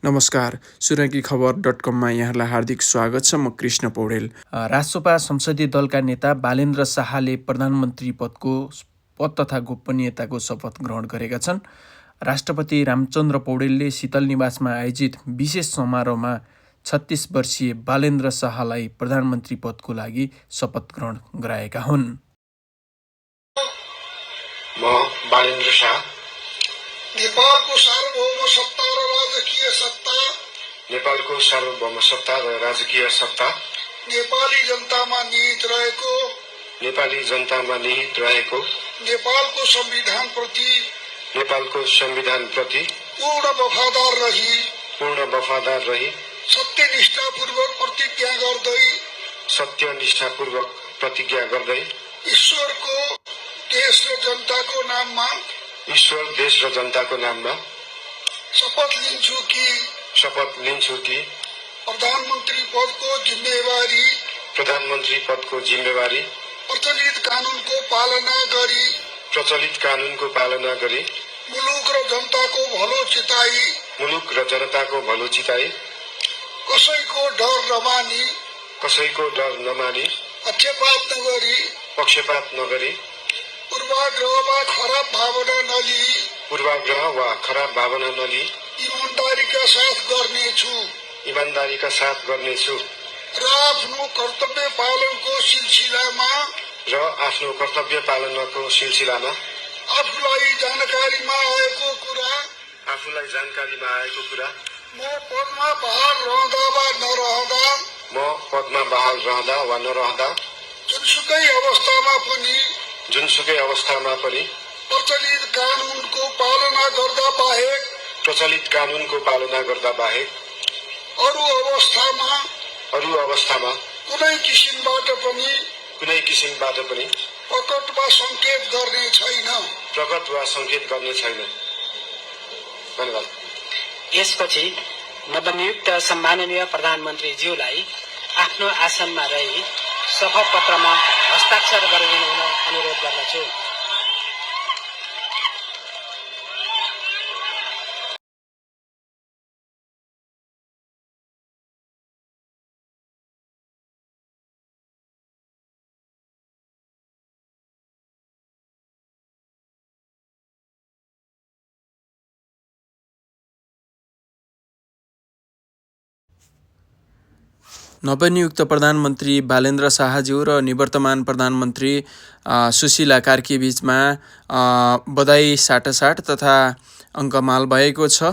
नमस्कार, सुरंगी खबर.com मा यहाँलाई हार्दिक स्वागत छ। म कृष्ण पौडेल। राष्ट्रपा संसदीय दलका नेता बालेन्द्र शाहले प्रधानमन्त्री पदको पद तथा गोपनीयताको शपथ ग्रहण गरेका छन्। राष्ट्रपति रामचन्द्र पौडेलले शीतल निवासमा आयोजित विशेष समारोहमा 36 वर्षीय बालेन्द्र शाहलाई प्रधानमन्त्री पदको लागि शपथ ग्रहण गराएका हुन्। म बालेन्द्र शाह नेपालको सार्वभौम सत्ता र राजकीय सत्ता नेपाली जनतामा निहित रहेको नेपालको संविधानप्रति पूर्ण वफादार रही सत्यनिष्ठापूर्वक प्रतिज्ञा गर्दै ईश्वर देश र जनताको नाममा शपथ लिन्छु कि प्रधानमन्त्री पदको जिम्मेवारी प्रचलित कानूनको पालना गरी मुलुक र जनताको भलो चिताई कसैको डर नमानी पक्षपात नगरी पूर्वाग्रह वा खराब भावना नलिई ईमानदारीका साथ गर्नेछु र आफ्नो कर्तव्य पालनको सिलसिलामा आफूलाई जानकारीमा आएको कुरा म पदमा बहाल रहँदा वा नरहँदा जुनसुकै अवस्थामा पनि प्रचलित कानूनको पालना गर्दा बाहेक अरू अवस्थामा कुनै किसिमबाट पनि प्रकट वा संकेत गर्ने छैन। धन्यवाद। यसपछि नवनियुक्त सम्माननीय प्रधानमन्त्रीज्यूलाई आफ्नो आसनमा रही शपथ पत्रमा हस्ताक्षर गरिदिनु हुन अनुरोध गर्दछु। नवनियुक्त प्रधानमन्त्री बालेन्द्र शाहज्यू र निवर्तमान प्रधानमन्त्री सुशीला कार्की बीचमा बधाई साटासाट तथा अङ्कमाल भएको छ।